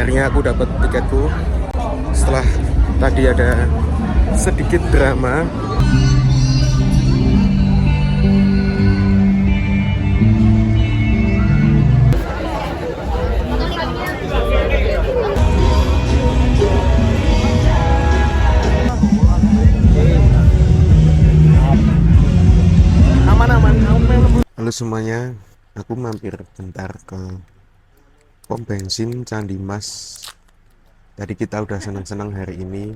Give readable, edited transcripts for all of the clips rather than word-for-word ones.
akhirnya aku dapat tiketku setelah tadi ada sedikit drama. Halo semuanya, aku mampir bentar ke pom bensin Candi Mas. Tadi kita udah senang-senang hari ini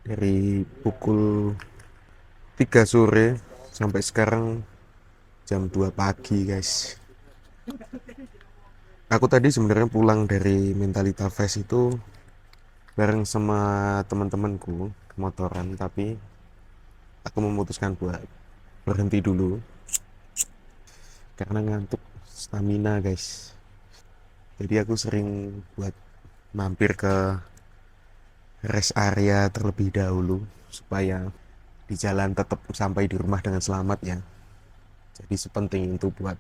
dari pukul 3 sore sampai sekarang jam 2 pagi guys. Aku tadi sebenarnya pulang dari Mentalita Fest itu bareng sama teman-temanku motoran, tapi aku memutuskan buat berhenti dulu karena ngantuk stamina guys. Jadi aku sering buat mampir ke rest area terlebih dahulu supaya di jalan tetap sampai di rumah dengan selamat ya. Jadi sepenting itu buat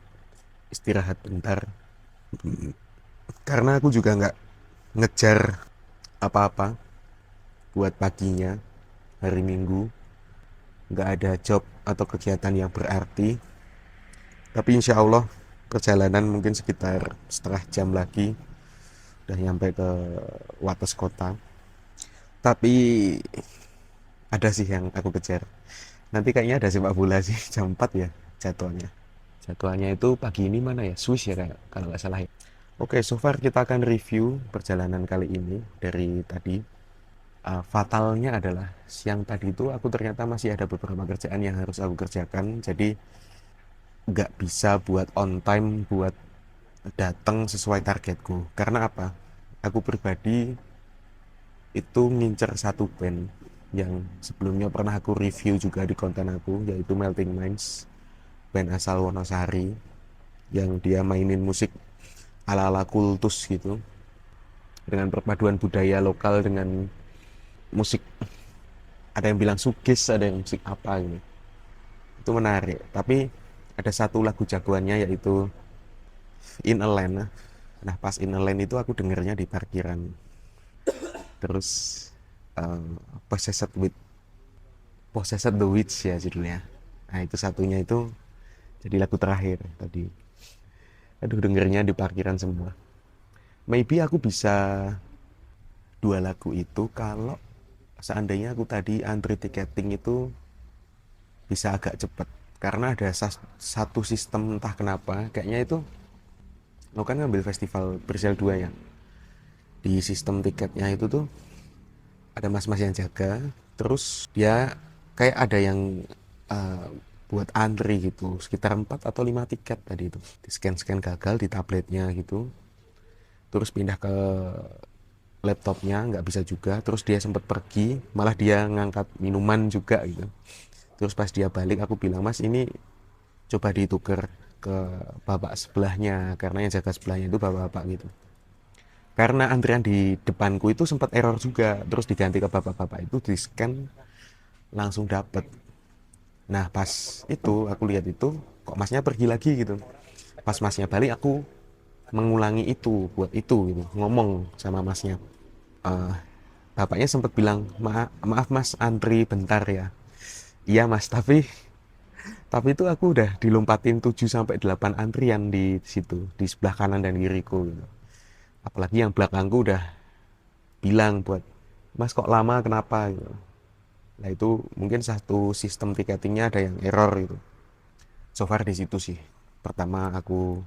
istirahat bentar. Karena aku juga nggak ngejar apa-apa buat paginya hari Minggu. Nggak ada job atau kegiatan yang berarti. Tapi insya Allah perjalanan mungkin sekitar setengah jam lagi udah nyampe ke Wates Kota. Tapi ada sih yang aku kejar. Nanti kayaknya ada sepak bola sih jam 4 ya jadwalnya. Jadwalnya itu pagi ini mana ya? Swiss ya kayak, kalau nggak salah ya. Oke, so far kita akan review perjalanan kali ini dari tadi. Fatalnya adalah siang tadi itu aku ternyata masih ada beberapa kerjaan yang harus aku kerjakan. Jadi nggak bisa buat on time buat datang sesuai targetku. Karena apa? Aku pribadi itu ngincer satu band yang sebelumnya pernah aku review juga di konten aku, yaitu Melting Minds, band asal Wonosari yang dia mainin musik ala-ala kultus gitu dengan perpaduan budaya lokal dengan musik, ada yang bilang sugis, ada yang musik apa gitu. Itu menarik, tapi ada satu lagu jagoannya yaitu In a Land. Nah pas In a Land itu aku dengernya di parkiran. Terus Possessed the Witch ya judulnya. Nah itu satunya itu jadi lagu terakhir tadi. Aduh dengernya di parkiran semua. Maybe aku bisa 2 lagu itu kalau seandainya aku tadi antri tiketing itu bisa agak cepet. Karena ada satu sistem entah kenapa kayaknya itu lo kan ngambil festival Bersel 2 ya, di sistem tiketnya itu tuh ada mas-mas yang jaga, terus dia kayak ada yang buat antri gitu sekitar 4 atau 5 tiket tadi itu di scan gagal di tabletnya gitu, terus pindah ke laptopnya nggak bisa juga, terus dia sempat pergi malah dia ngangkat minuman juga gitu. Terus pas dia balik aku bilang, mas ini coba dituker ke bapak sebelahnya, karena yang jaga sebelahnya itu bapak-bapak gitu. Karena antrian di depanku itu sempat error juga, terus diganti ke bapak-bapak itu, di scan langsung dapet. Nah pas itu aku lihat itu kok masnya pergi lagi gitu. Pas masnya balik aku mengulangi itu buat itu gitu, ngomong sama masnya. Bapaknya sempat bilang, maaf mas antri bentar ya. Iya mas, tapi itu aku udah dilompatin 7 sampai 8 antrian di situ, di sebelah kanan dan kiriku gitu. Apalagi yang belakangku udah bilang buat, mas kok lama kenapa gitu. Nah itu mungkin satu sistem tiketingnya ada yang error gitu. So far di situ sih. Pertama aku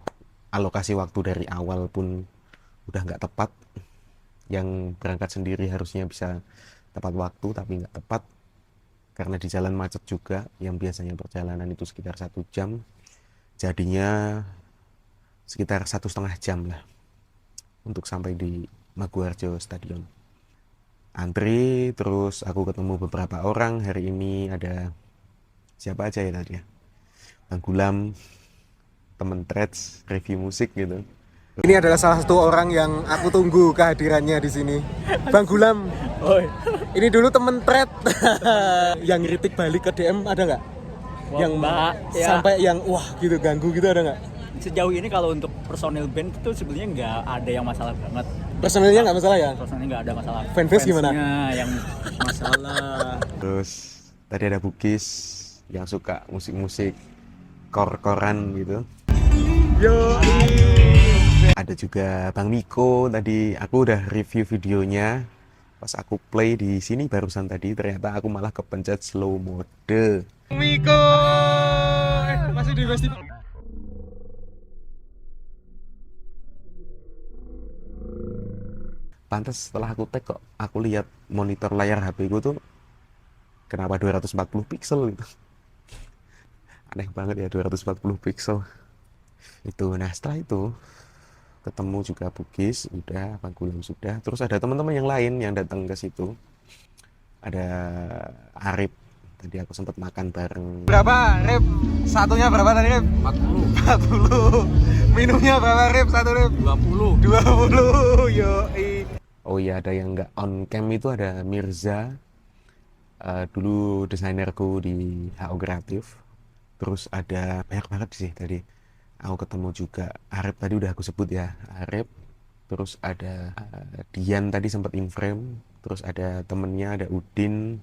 alokasi waktu dari awal pun udah nggak tepat. Yang berangkat sendiri harusnya bisa tepat waktu tapi nggak tepat. Karena di jalan macet juga, yang biasanya perjalanan itu sekitar 1 jam, jadinya sekitar 1,5 jam lah untuk sampai di Maguwarjo Stadion. Antri, terus aku ketemu beberapa orang hari ini, ada siapa aja ya tadi ya, Bang Gulam, temen Threads, review musik gitu. Ini adalah salah satu orang yang aku tunggu kehadirannya di sini, Bang Gulam. Oi. Ini dulu temen thread yang ngeritik balik ke DM ada nggak? Wah, Yang Mbak, ya. sampai yang wah gitu ganggu gitu ada nggak? sejauh ini kalau untuk personil band itu sebenarnya nggak ada yang masalah banget. Personilnya nggak masalah ya? Personilnya nggak ada masalah. Fanbase gimana? Fansnya yang masalah. Terus tadi ada Bugis yang suka musik-musik kor-koran gitu. Yo. Ada juga Bang Miko, tadi aku udah review videonya. Pas aku play di sini barusan tadi, ternyata aku malah kepencet slow mode. Miko. Masih di festival. Pantas setelah aku tag kok aku lihat monitor layar HP ku tuh kenapa 240 pixel gitu. Aneh banget ya 240 pixel. Itu nah setelah itu ketemu juga Bugis, udah Panggulam sudah. Terus ada teman-teman yang lain yang datang ke situ. Ada Arif. Tadi aku sempat makan bareng. Berapa, Rip? Satunya berapa tadi, Rip? 40. 40. Minumnya berapa, Rip? Satu, Rip? 20. 20. Yo. Oh iya, ada yang nggak on cam itu ada Mirza. Dulu desainerku di HO Kreatif. Terus ada banyak banget sih tadi. Aku ketemu juga Arif tadi udah aku sebut ya, Arif. Terus ada Dian tadi sempat in frame. Terus ada temennya, ada Udin,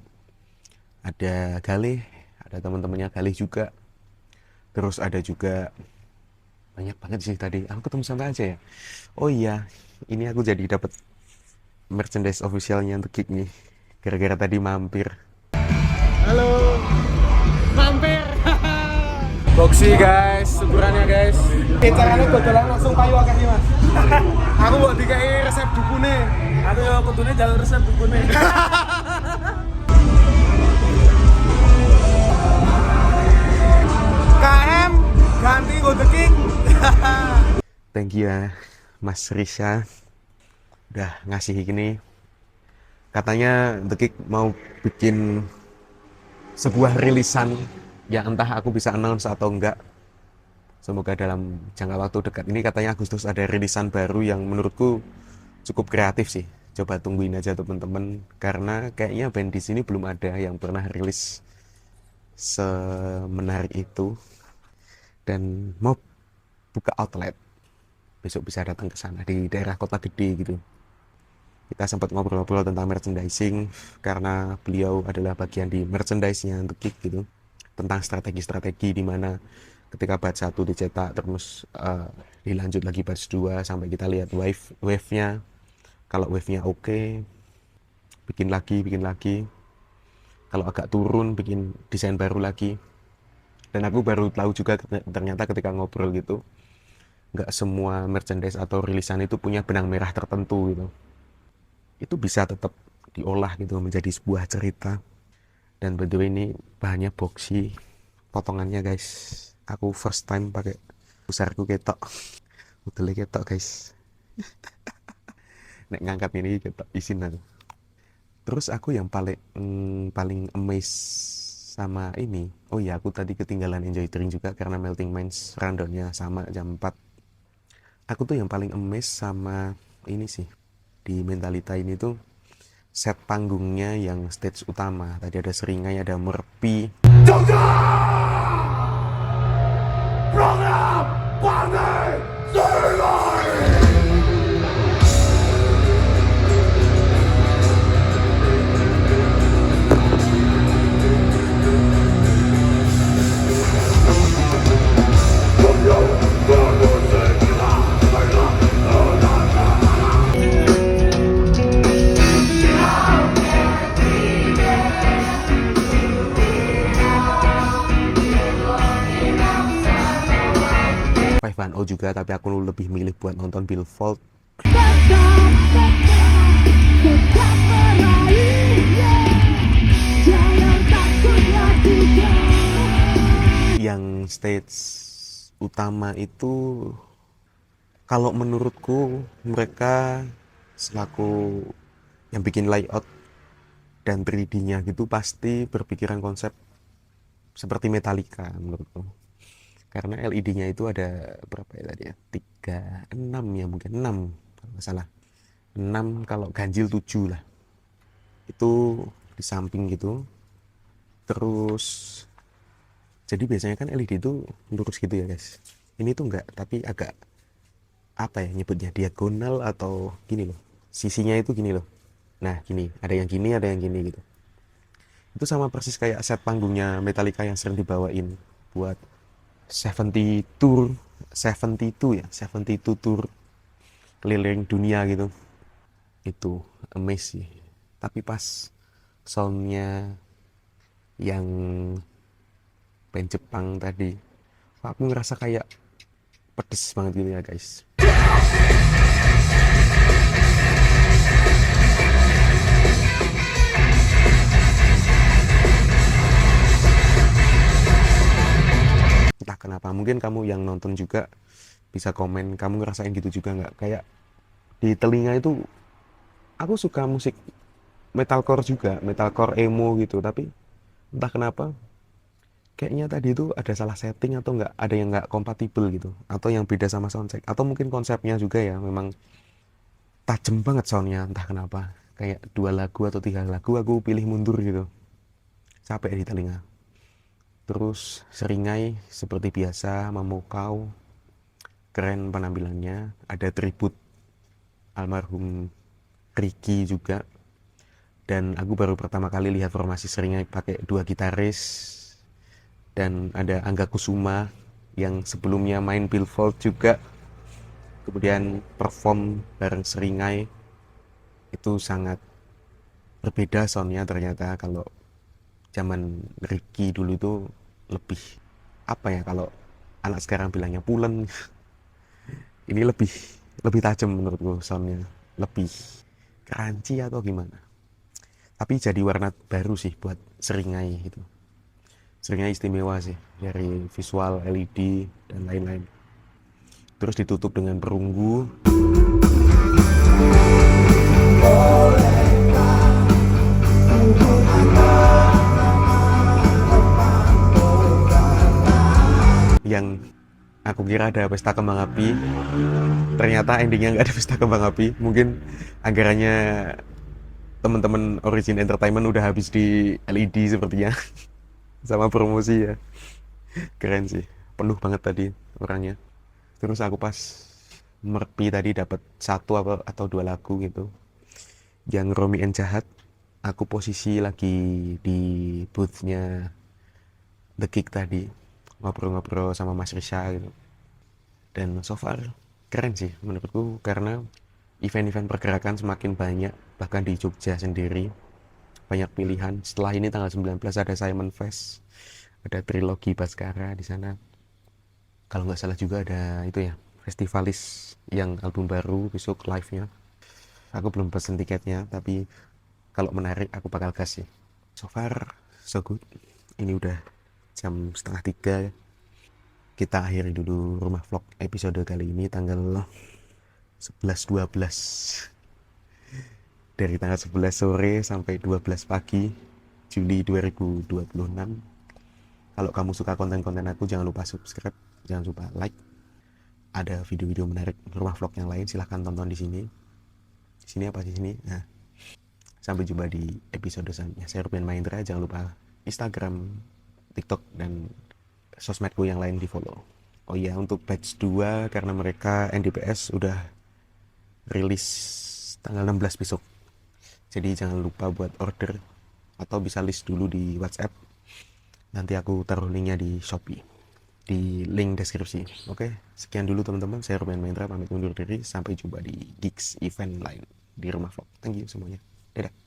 ada Galih, ada teman-temannya Galih juga. Terus ada juga banyak banget sih tadi. Aku ketemu siapa aja ya? Oh iya, ini aku jadi dapat merchandise officialnya untuk Kick nih. Gara-gara tadi mampir. Halo. Mampir. Boxy guys, syukurannya guys. Caranya dodolan langsung payu akeh nih, Mas. Aku mau dikai resep dukune. Aku yo kudune jalur resep dukune. KM ganti go the king. Thank you ya Mas Risha udah ngasih gini. Katanya The Kick mau bikin sebuah rilisan yang entah aku bisa announce atau enggak. Semoga dalam jangka waktu dekat ini katanya Agustus ada rilisan baru yang menurutku cukup kreatif sih. Coba tungguin aja teman-teman karena kayaknya band di sini belum ada yang pernah rilis semenarik itu dan mau buka outlet. Besok bisa datang ke sana di daerah kota gede gitu. Kita sempat ngobrol-ngobrol tentang merchandising karena beliau adalah bagian di merchandise-nya untuk Kick gitu. Tentang strategi-strategi di mana ketika batch 1 dicetak terus dilanjut lagi batch 2 sampai kita lihat wave-nya. Kalau wave-nya oke, bikin lagi. Kalau agak turun, bikin desain baru lagi. Dan aku baru tahu juga ternyata ketika ngobrol gitu, nggak semua merchandise atau rilisan itu punya benang merah tertentu gitu. Itu bisa tetap diolah gitu menjadi sebuah cerita. Dan by the way ini bahannya boxy, potongannya guys. Aku first time pakai besarku ketok, udah ketok guys. Nek ngangkat ini ketok isin aku. Terus aku yang paling amazed sama ini. Oh iya, aku tadi ketinggalan Enjoy Drink juga karena Melting Minds rundownnya sama jam 4. Aku tuh yang paling amazed sama ini sih. Di Mentalita ini tuh set panggungnya yang stage utama. Tadi ada Seringai, ada Merpi. Program Party Seringai. Five juga, tapi aku lebih milih buat nonton Billfold. Yang stage utama itu kalau menurutku mereka selaku yang bikin layout dan 3D-nya gitu pasti berpikiran konsep seperti Metallica menurutku. Karena LED-nya itu ada berapa ya tadi ya? 6 ya mungkin 6 kalau nggak salah. 6 kalau ganjil 7 lah. Itu di samping gitu. Terus jadi biasanya kan LED itu lurus gitu ya guys. Ini tuh enggak, tapi agak apa ya nyebutnya, diagonal atau gini loh. Sisinya itu gini loh. Nah, gini, ada yang gini, ada yang gini gitu. Itu sama persis kayak set panggungnya Metallica yang sering dibawain buat 70 tour, 72 ya, 72 tour keliling dunia gitu. Itu amazing sih. Tapi pas soundnya yang band Jepang tadi, aku ngerasa kayak pedes banget gitu ya guys. Entah kenapa, mungkin kamu yang nonton juga bisa komen, kamu ngerasain gitu juga nggak? Kayak di telinga itu, aku suka musik metalcore juga, metalcore emo gitu, tapi entah kenapa, kayaknya tadi itu ada salah setting atau nggak, ada yang nggak kompatibel gitu, atau yang beda sama soundtrack, atau mungkin konsepnya juga ya, memang tajam banget soundnya, entah kenapa. Kayak 2 lagu atau 3 lagu aku pilih mundur gitu, capek di telinga. Terus Seringai seperti biasa memukau, keren penampilannya, ada tribut almarhum Ricky juga. Dan aku baru pertama kali lihat formasi Seringai pakai 2 gitaris, dan ada Angga Kusuma yang sebelumnya main Billfold juga, kemudian perform bareng Seringai. Itu sangat berbeda soundnya ternyata. Kalau zaman Ricky dulu itu lebih apa ya, kalau anak sekarang bilangnya pulen. Ini lebih lebih tajam menurutku soundnya, lebih crunchy atau gimana. Tapi jadi warna baru sih buat Seringai itu. Seringai istimewa sih dari visual LED dan lain-lain. Terus ditutup dengan perunggu. Yang aku kira ada pesta kembang api, ternyata endingnya nggak ada pesta kembang api. Mungkin anggarannya teman-teman Origin Entertainment udah habis di LED sepertinya. Sama promosi ya. Keren sih, penuh banget tadi orangnya. Terus aku pas Merpi tadi dapat 1 atau 2 lagu gitu, yang Romi and Jahat. Aku posisi lagi di boothnya The Kick tadi, ngobrol-ngobrol sama Mas Risha gitu. Dan so far keren sih menurutku, karena event-event pergerakan semakin banyak, bahkan di Jogja sendiri banyak pilihan. Setelah ini tanggal 19 ada Simon Fest, ada Trilogi Baskara di sana. Kalau nggak salah juga ada itu ya, Festivalis yang album baru besok live-nya. Aku belum pesen tiketnya, tapi kalau menarik aku bakal gas sih. So far so good. Ini udah jam 2:30. Kita akhiri dulu rumah vlog episode kali ini tanggal 11.12. Dari tanggal 11 sore sampai 12 pagi Juli 2026. Kalau kamu suka konten-konten aku, jangan lupa subscribe, jangan lupa like. Ada video-video menarik rumah vlog yang lain, silahkan tonton di sini. Di sini apa di sini? Nah, sampai jumpa di episode selanjutnya. Saya Ruben Mahendra. Jangan lupa Instagram, TikTok, dan sosmedku yang lain di follow. Oh iya, untuk batch 2 karena mereka NDPS udah rilis tanggal 16 besok. Jadi jangan lupa buat order, atau bisa list dulu di WhatsApp. Nanti aku taruh linknya di Shopee, di link deskripsi. Oke, sekian dulu teman-teman. Saya Ruben Mahendra pamit undur diri. Sampai jumpa di gigs event lain di rumah vlog. Thank you semuanya. Dadah.